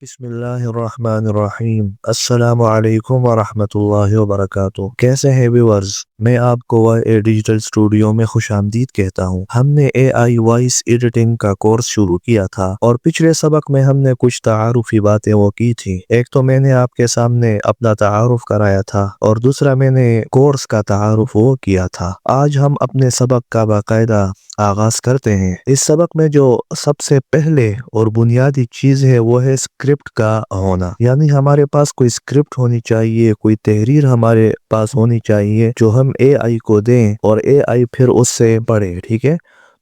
بسم اللہ الرحمن الرحیم۔ السلام علیکم ورحمۃ اللہ وبرکاتہ۔ کیسے ہیں ویورز؟ میں آپ کو اے ڈیجیٹل اسٹوڈیو میں خوش آمدید کہتا ہوں۔ ہم نے اے آئی وائس ایڈیٹنگ کا کورس شروع کیا تھا اور پچھلے سبق میں ہم نے کچھ تعارفی باتیں وہ کی تھی۔ ایک تو میں نے آپ کے سامنے اپنا تعارف کرایا تھا اور دوسرا میں نے کورس کا تعارف وہ کیا تھا۔ آج ہم اپنے سبق کا باقاعدہ آغاز کرتے ہیں۔ اس سبق میں جو سب سے پہلے اور بنیادی چیز ہے وہ ہے اسکرپٹ کا ہونا، یعنی ہمارے پاس کوئی اسکرپٹ ہونی چاہیے، کوئی تحریر ہمارے پاس ہونی چاہیے جو ہم اے آئی کو دیں اور اے آئی پھر اس سے پڑھے۔ ٹھیک ہے،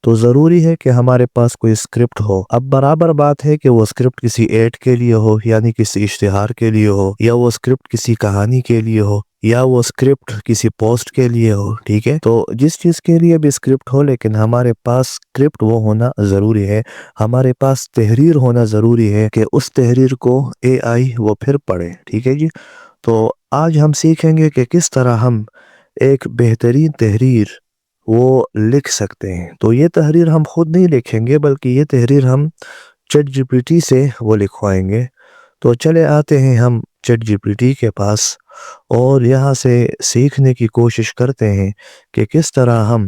تو ضروری ہے کہ ہمارے پاس کوئی اسکرپٹ ہو۔ اب برابر بات ہے کہ وہ اسکرپٹ کسی ایڈ کے لیے ہو، یعنی کسی اشتہار کے لیے ہو، یا وہ اسکرپٹ کسی کہانی کے لیے ہو، یا وہ اسکرپٹ کسی پوسٹ کے لیے ہو۔ ٹھیک ہے، تو جس چیز کے لیے بھی اسکرپٹ ہو، لیکن ہمارے پاس اسکرپٹ وہ ہونا ضروری ہے، ہمارے پاس تحریر ہونا ضروری ہے کہ اس تحریر کو اے آئی وہ پھر پڑھے۔ ٹھیک ہے جی، تو آج ہم سیکھیں گے کہ کس طرح ہم ایک بہترین تحریر وہ لکھ سکتے ہیں۔ تو یہ تحریر ہم خود نہیں لکھیں گے، بلکہ یہ تحریر ہم چیٹ جی پی ٹی سے وہ لکھوائیں گے۔ تو چلے آتے ہیں ہم چیٹ جی پی ٹی کے پاس اور یہاں سے سیکھنے کی کوشش کرتے ہیں کہ کس طرح ہم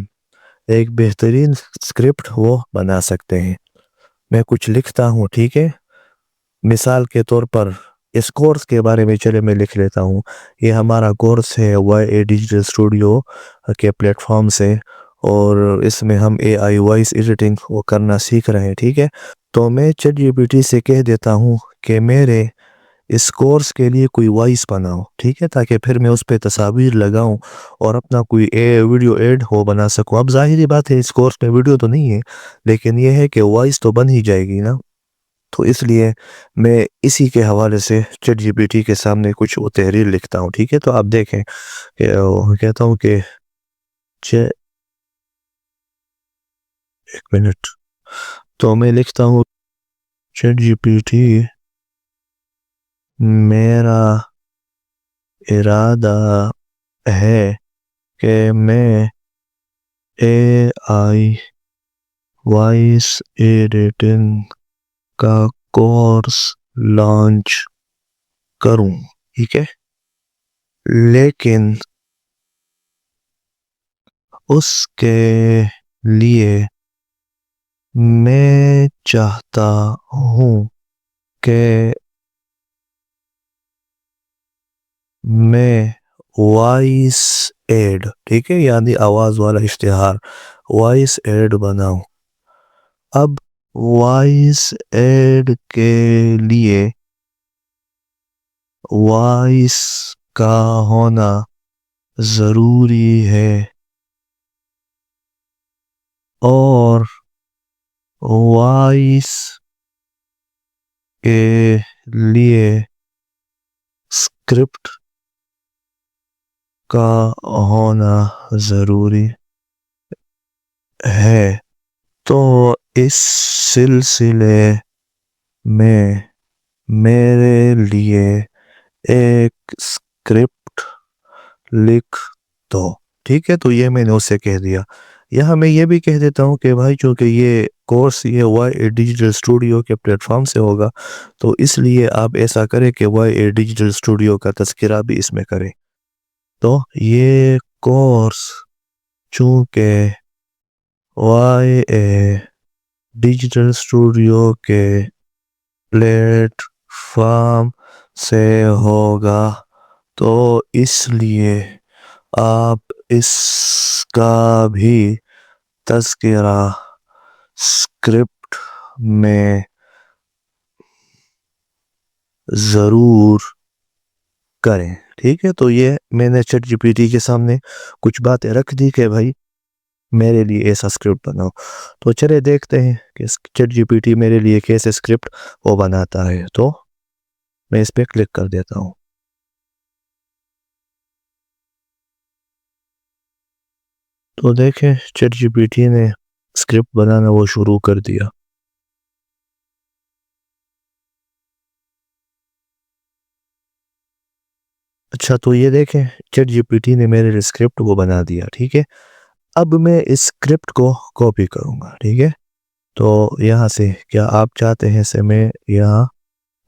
ایک بہترین اسکرپٹ وہ بنا سکتے ہیں۔ میں کچھ لکھتا ہوں، ٹھیک ہے، مثال کے طور پر اس کورس کے بارے میں چلے میں لکھ لیتا ہوں۔ یہ ہمارا کورس ہے وائی اے ڈیجیٹل اسٹوڈیو کے پلیٹ فارم سے، اور اس میں ہم اے آئی وائس ایڈیٹنگ وہ کرنا سیکھ رہے ہیں۔ ٹھیک ہے، تو میں چیٹ جی پی ٹی سے کہہ دیتا ہوں کہ میرے اس کورس کے لیے کوئی وائس بناؤ، ٹھیک ہے، تاکہ پھر میں اس پہ تصاویر لگاؤں اور اپنا کوئی ویڈیو ایڈ ہو بنا سکوں۔ اب ظاہری بات ہے اس کورس میں ویڈیو تو نہیں ہے، لیکن یہ ہے کہ وائس تو بن ہی جائے گی نا، تو اس لیے میں اسی کے حوالے سے چیٹ جی پی ٹی کے سامنے کچھ وہ تحریر لکھتا ہوں۔ ٹھیک ہے، تو آپ دیکھیں کہ کہتا ہوں کہ ایک منٹ، تو میں لکھتا ہوں چیٹ جی پی ٹی، میرا ارادہ ہے کہ میں اے آئی وائس ایڈیٹنگ کا کورس لانچ کروں، ٹھیک ہے، لیکن اس کے لیے میں چاہتا ہوں کہ میں وائس ایڈ، ٹھیک ہے، یعنی آواز والا اشتہار، وائس ایڈ بناؤں۔ اب وائس ایڈ کے لیے وائس کا ہونا ضروری ہے اور وائس کے لیے اسکرپٹ کا ہونا ضروری ہے۔ تو اس سلسلے میں میرے لیے ایک اسکرپٹ لکھ دو، ٹھیک ہے، تو یہ میں نے اسے کہہ دیا۔ یہاں میں یہ بھی کہہ دیتا ہوں کہ بھائی چونکہ یہ کورس یہ وائی اے ڈیجیٹل اسٹوڈیو کے پلیٹ فارم سے ہوگا، تو اس لیے آپ ایسا کریں کہ وائی اے ڈیجیٹل اسٹوڈیو کا تذکرہ بھی اس میں کریں۔ تو یہ کورس چونکہ وائی اے ڈیجیٹل اسٹوڈیو کے پلیٹ فارم سے ہوگا، تو اس لیے آپ اس کا بھی تذکرہ اسکرپٹ میں ضرور کریں۔ ٹھیک ہے، تو یہ میں نے چیٹ جی پی ٹی کے سامنے کچھ باتیں رکھ دی کہ بھائی میرے لیے ایسا اسکرپٹ بناؤ۔ تو چلے دیکھتے ہیں کہ چیٹ جی پی ٹی میرے لیے کیسے اسکرپٹ وہ بناتا ہے۔ تو میں اس پہ کلک کر دیتا ہوں۔ تو دیکھیں چیٹ جی پی ٹی نے اسکرپٹ بنانا وہ شروع کر دیا۔ اچھا، تو یہ دیکھیں چیٹ جی پی ٹی نے میرے لیے اسکرپٹ وہ بنا دیا۔ ٹھیک ہے، اب میں اس اسکرپٹ کو کاپی کروں گا۔ ٹھیک ہے، تو یہاں سے کیا آپ چاہتے ہیں سے میں یہاں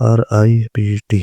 RIPT।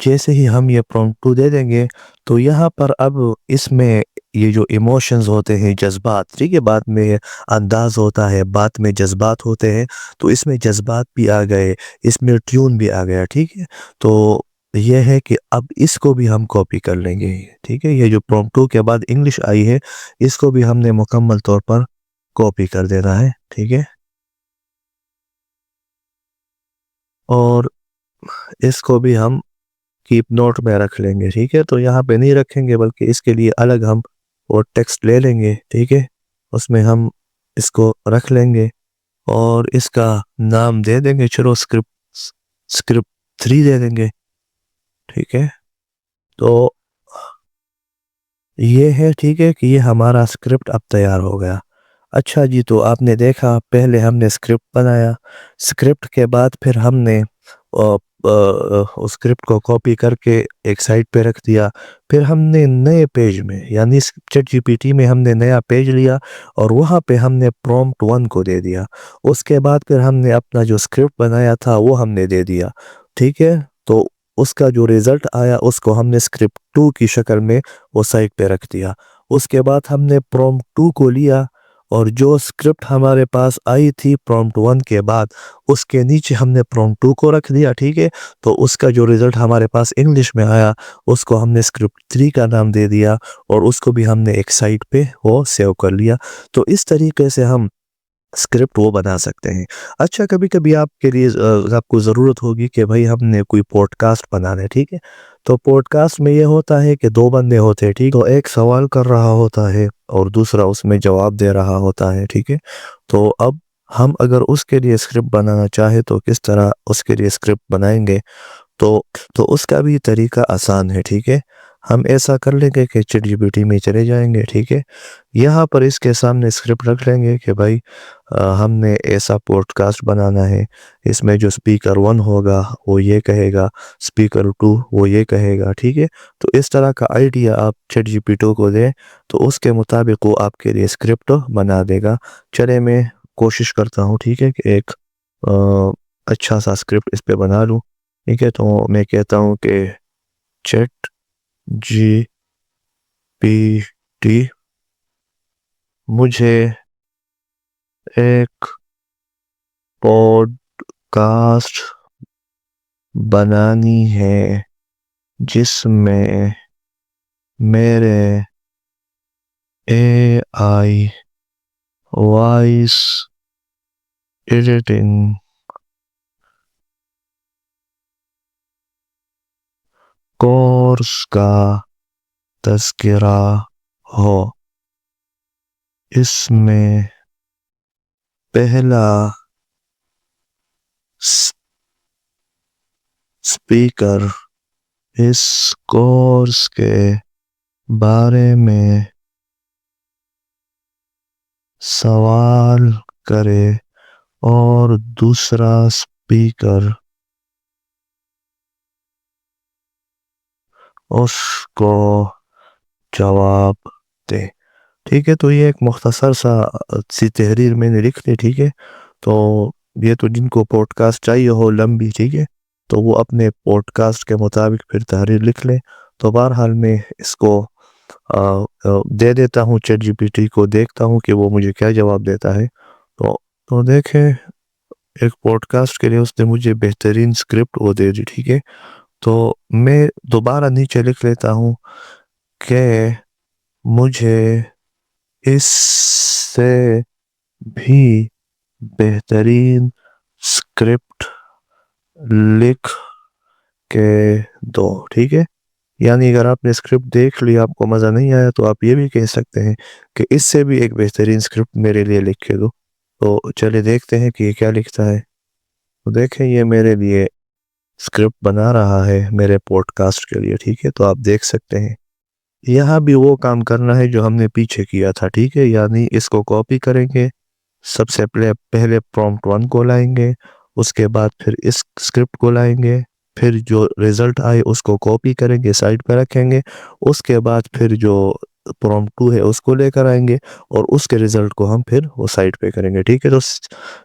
جیسے ہی ہم یہ پرومپٹ 2 دے دیں گے تو یہاں پر اب اس میں یہ جو ایموشنز ہوتے ہیں، جذبات، ٹھیک ہے، بات میں انداز ہوتا ہے، بات میں جذبات ہوتے ہیں، تو اس میں جذبات بھی آ گئے، اس میں ٹیون بھی آ گیا، ٹھیک ہے۔ تو یہ ہے کہ اب اس کو بھی ہم کاپی کر لیں گے، ٹھیک ہے۔ یہ جو پرومپٹ 2 کے بعد انگلش آئی ہے، اس کو بھی ہم نے مکمل طور پر کاپی کر دینا ہے، ٹھیک ہے۔ اور اس کو بھی ہم کیپ نوٹ میں رکھ لیں گے، ٹھیک ہے۔ تو یہاں پہ نہیں رکھیں گے بلکہ اس کے لیے الگ ہم وہ ٹیکسٹ لے لیں گے، ٹھیک ہے، اس میں ہم اس کو رکھ لیں گے اور اس کا نام دے دیں گے، چلو اسکرپٹ 3 دے دیں گے، ٹھیک ہے۔ تو یہ ہے، ٹھیک ہے، کہ یہ ہمارا اسکرپٹ اب تیار ہو گیا۔ اچھا جی، تو آپ نے دیکھا پہلے ہم نے اسکرپٹ بنایا، اسکرپٹ کے بعد پھر ہم نے اس اسکرپٹ کو کاپی کر کے ایک سائٹ پہ رکھ دیا، پھر ہم نے نئے پیج میں یعنی چیٹ جی پی ٹی میں ہم نے نیا پیج لیا اور وہاں پہ ہم نے پرومپٹ 1 کو دے دیا۔ اس کے بعد پھر ہم نے اپنا جو اسکرپٹ بنایا تھا وہ ہم نے دے دیا، ٹھیک ہے۔ تو اس کا جو ریزلٹ آیا اس کو ہم نے اسکرپٹ 2 کی شکل میں وہ سائٹ پہ رکھ دیا۔ اس کے بعد ہم نے پرومپٹ 2 کو لیا اور جو اسکرپٹ ہمارے پاس آئی تھی پرومپٹ 1 کے بعد، اس کے نیچے ہم نے پرومپٹ 2 کو رکھ دیا، ٹھیک ہے۔ تو اس کا جو ریزلٹ ہمارے پاس انگلش میں آیا اس کو ہم نے اسکرپٹ 3 کا نام دے دیا اور اس کو بھی ہم نے ایک سائٹ پہ وہ سیو کر لیا۔ تو اس طریقے سے ہم اسکرپٹ وہ بنا سکتے ہیں۔ اچھا، کبھی کبھی آپ کے لیے آپ کو ضرورت ہوگی کہ بھائی ہم نے کوئی پوڈ کاسٹ بنانا ہے، ٹھیک ہے۔ تو پوڈ کاسٹ میں یہ ہوتا ہے کہ 2 بندے ہوتے ہیں، ٹھیک، تو ایک سوال کر رہا ہوتا ہے اور دوسرا اس میں جواب دے رہا ہوتا ہے، ٹھیک ہے۔ تو اب ہم اگر اس کے لیے اسکرپٹ بنانا چاہے تو کس طرح اس کے لیے اسکرپٹ بنائیں گے؟ تو اس کا بھی طریقہ آسان ہے، ٹھیک ہے۔ ہم ایسا کر لیں گے کہ چیٹ جی پی ٹی میں چلے جائیں گے، ٹھیک ہے۔ یہاں پر اس کے سامنے اسکرپٹ رکھ لیں گے کہ بھائی ہم نے ایسا پوڈ کاسٹ بنانا ہے، اس میں جو اسپیکر 1 ہوگا وہ یہ کہے گا، اسپیکر 2 وہ یہ کہے گا، ٹھیک ہے۔ تو اس طرح کا آئیڈیا آپ چیٹ جی پی ٹی کو دیں تو اس کے مطابق وہ آپ کے لیے اسکرپٹ بنا دے گا۔ چلے میں کوشش کرتا ہوں، ٹھیک ہے، کہ ایک اچھا سا اسکرپٹ اس پہ بنا لوں، ٹھیک ہے۔ تو میں کہتا ہوں کہ چیٹ جی پی ٹی مجھے ایک پوڈ کاسٹ بنانی ہے جس میں میرے اے آئی وائس ایڈیٹنگ کورس کا تذکرہ ہو۔ اس میں پہلا اسپیکر اس کورس کے بارے میں سوال کرے اور دوسرا اسپیکر اس کو جواب دے، ٹھیک ہے۔ تو یہ ایک مختصر سی تحریر میں نے لکھ لی، ٹھیک ہے۔ تو یہ تو جن کو پوڈ کاسٹ چاہیے ہو لمبی، ٹھیک ہے، تو وہ اپنے پوڈ کاسٹ کے مطابق پھر تحریر لکھ لیں۔ تو بہرحال میں اس کو دے دیتا ہوں چیٹ جی پی ٹی کو، دیکھتا ہوں کہ وہ مجھے کیا جواب دیتا ہے۔ تو دیکھیں، ایک پوڈ کاسٹ کے لیے اس نے مجھے بہترین اسکرپٹ وہ دے دی، ٹھیک ہے۔ تو میں دوبارہ نیچے لکھ لیتا ہوں کہ مجھے اس سے بھی بہترین اسکرپٹ لکھ کے دو، ٹھیک ہے۔ یعنی اگر آپ نے اسکرپٹ دیکھ لی، آپ کو مزہ نہیں آیا، تو آپ یہ بھی کہہ سکتے ہیں کہ اس سے بھی ایک بہترین اسکرپٹ میرے لیے لکھ کے دو۔ تو چلے دیکھتے ہیں کہ یہ کیا لکھتا ہے۔ تو دیکھیں، یہ میرے لیے اسکرپٹ بنا رہا ہے میرے پوڈ کاسٹ کے لیے، ٹھیک ہے۔ تو آپ دیکھ سکتے ہیں یہاں بھی وہ کام کرنا ہے جو ہم نے پیچھے کیا تھا، ٹھیک ہے۔ یعنی اس کو کاپی کریں گے، سب سے پہلے پرومپٹ 1 کو لائیں گے، اس کے بعد پھر اس اسکرپٹ کو لائیں گے، پھر جو ریزلٹ آئے اس کو کاپی کریں گے، سائٹ پہ رکھیں گے، اس کے بعد پھر جو پرومپٹ 2 ہے اس کو لے کر آئیں گے اور اس کے ریزلٹ کو ہم پھر وہ سائٹ پہ کریں گے، ٹھیک ہے۔ تو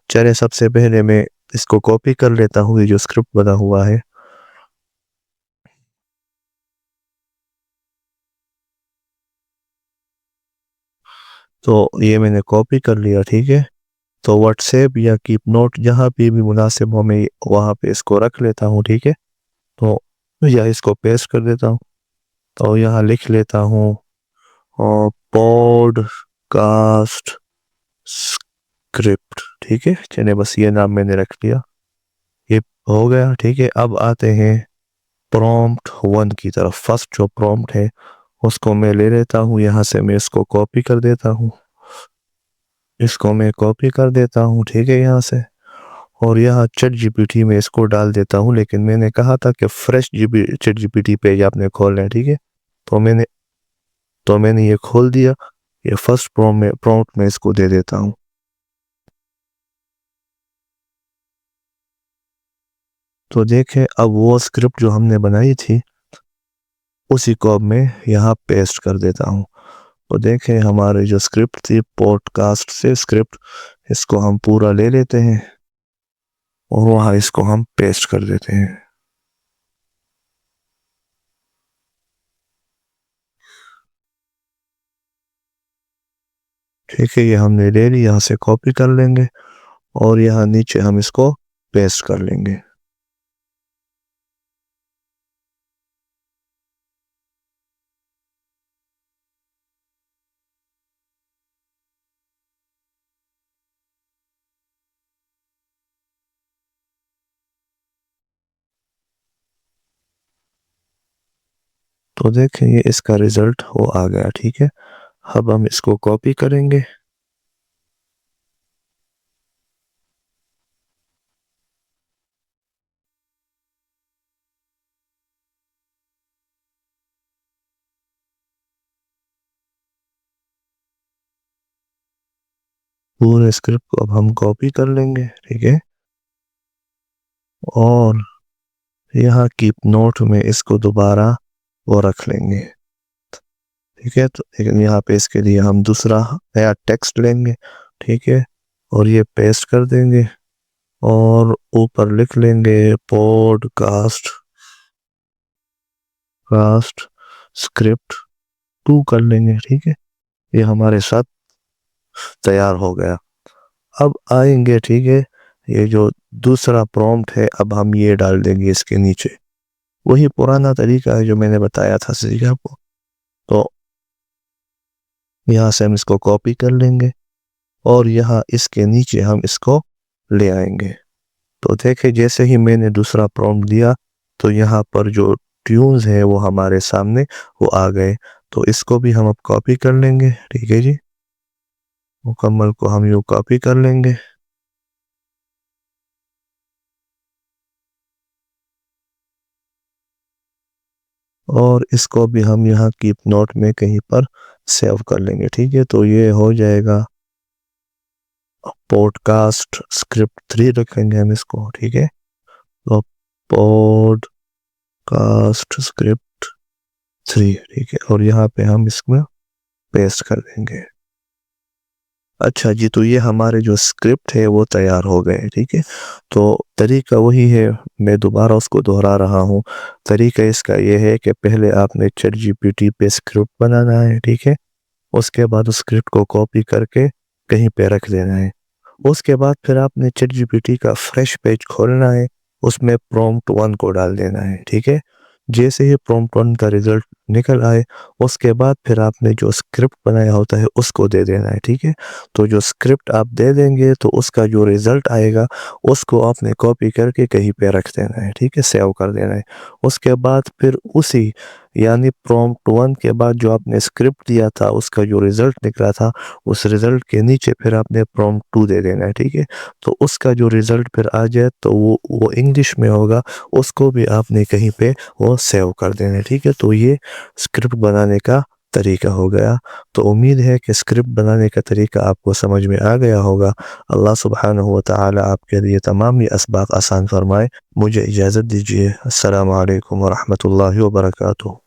چلے سب سے پہلے میں اس کو کاپی کر لیتا ہوں، یہ جو اسکرپٹ بنا ہوا ہے تو یہ میں نے کاپی کر لیا، ٹھیک ہے. تو واٹس ایپ یا کیپ نوٹ جہاں پہ بھی مناسب ہو میں وہاں پہ اس کو رکھ لیتا ہوں، ٹھیک ہے. تو یا اس کو پیسٹ کر دیتا ہوں. تو یہاں لکھ لیتا ہوں پوڈ کاسٹ اسکرپٹ، ٹھیک ہے. چلے بس یہ نام میں نے رکھ لیا، یہ ہو گیا، ٹھیک ہے. اب آتے ہیں پرومپٹ 1 کی طرف. فرسٹ جو پرومپٹ ہے اس کو میں لے لیتا ہوں، یہاں سے میں اس کو کاپی کر دیتا ہوں، ٹھیک ہے، یہاں سے. اور یہاں چیٹ جی پی ٹی میں اس کو ڈال دیتا ہوں، لیکن میں نے کہا تھا کہ fresh chat G P T page آپ نے کھولنا ہے، ٹھیک ہے. تو میں نے یہ کھول دیا. یہ فرسٹ پرومپٹ میں اس کو دے دیتا ہوں. تو دیکھیں اب وہ اسکرپٹ جو ہم نے بنائی تھی اسی کو اب میں یہاں پیسٹ کر دیتا ہوں. تو دیکھیں ہماری جو اسکرپٹ تھی پوڈ کاسٹ سے اسکرپٹ، اس کو ہم پورا لے لیتے ہیں اور وہاں اس کو ہم پیسٹ کر دیتے ہیں. ٹھیک ہے، یہ ہم نے لے لی، یہاں سے کاپی کر لیں گے اور یہاں نیچے ہم اس کو پیسٹ کر لیں گے. تو دیکھیں یہ اس کا ریزلٹ وہ آ گیا، ٹھیک ہے. اب ہم اس کو کاپی کریں گے پورے اسکرپٹ کو، اب ہم کاپی کر لیں گے، ٹھیک ہے. اور یہاں کیپ نوٹ میں اس کو دوبارہ وہ رکھ لیں گے، ٹھیک ہے. تو لیکن یہاں پہ اس کے لیے ہم دوسرا نیا ٹیکسٹ لیں گے، ٹھیک ہے، اور یہ پیسٹ کر دیں گے اور اوپر لکھ لیں گے پوڈ کاسٹ اسکرپٹ 2 کر لیں گے، ٹھیک ہے. یہ ہمارے ساتھ تیار ہو گیا. اب آئیں گے، ٹھیک ہے، یہ جو دوسرا پرومپٹ ہے اب ہم یہ ڈال دیں گے اس کے نیچے. وہی پرانا طریقہ ہے جو میں نے بتایا تھا سیکھا کو. تو یہاں سے ہم اس کو کاپی کر لیں گے اور یہاں اس کے نیچے ہم اس کو لے آئیں گے. تو دیکھیں جیسے ہی میں نے دوسرا پرومپٹ دیا تو یہاں پر جو ٹیونز ہیں وہ ہمارے سامنے وہ آ گئے. تو اس کو بھی ہم اب کاپی کر لیں گے، ٹھیک ہے جی. مکمل کو ہم یوں کاپی کر لیں گے اور اس کو بھی ہم یہاں کیپ نوٹ میں کہیں پر سیو کر لیں گے، ٹھیک ہے. تو یہ ہو جائے گا پوڈ کاسٹ اسکرپٹ 3 رکھیں گے ہم اس کو، ٹھیک ہے. تو پوڈ کاسٹ اسکرپٹ 3، ٹھیک ہے، اور یہاں پہ ہم اس میں پیسٹ کر دیں گے. اچھا جی، تو یہ ہمارے جو اسکرپٹ ہے وہ تیار ہو گئے، ٹھیک ہے. تو طریقہ وہی ہے، میں دوبارہ اس کو دہرا رہا ہوں. طریقہ اس کا یہ ہے کہ پہلے آپ نے چیٹ جی پی ٹی پہ اسکرپٹ بنانا ہے، ٹھیک ہے. اس کے بعد اس اسکرپٹ کو کاپی کر کے کہیں پہ رکھ دینا ہے. اس کے بعد پھر آپ نے چیٹ جی پی ٹی کا فریش پیج کھولنا ہے، اس میں پرومپٹ 1 کو ڈال دینا ہے، ٹھیک ہے. جیسے ہی پرومپٹ 1 کا ریزلٹ نکل آئے اس کے بعد پھر آپ نے جو اسکرپٹ بنایا ہوتا ہے اس کو دے دینا ہے، ٹھیک ہے. تو جو اسکرپٹ آپ دے دیں گے تو اس کا جو ریزلٹ آئے گا اس کو آپ نے کاپی کر کے کہیں پہ رکھ دینا ہے، ٹھیک ہے، سیو کر دینا ہے. اس کے بعد پھر اسی یعنی پرومپٹ 1 کے بعد جو آپ نے اسکرپٹ دیا تھا اس کا جو ریزلٹ نکلا تھا اس ریزلٹ کے نیچے پھر آپ نے پرومپٹ 2 دے دینا ہے، ٹھیک ہے. تو اس کا جو ریزلٹ پھر آ جائے تو وہ انگلش میں ہوگا، اس کو بھی آپ نے کہیں پہ وہ سیو کر دینا ہے، ٹھیک ہے. تو یہ اسکرپٹ بنانے کا طریقہ ہو گیا. تو امید ہے کہ اسکرپٹ بنانے کا طریقہ آپ کو سمجھ میں آ گیا ہوگا. اللہ سبحانہ و تعالی آپ کے لیے تمام یہ اسباق آسان فرمائے. مجھے اجازت دیجیے. السلام علیکم ورحمۃ اللہ وبرکاتہ.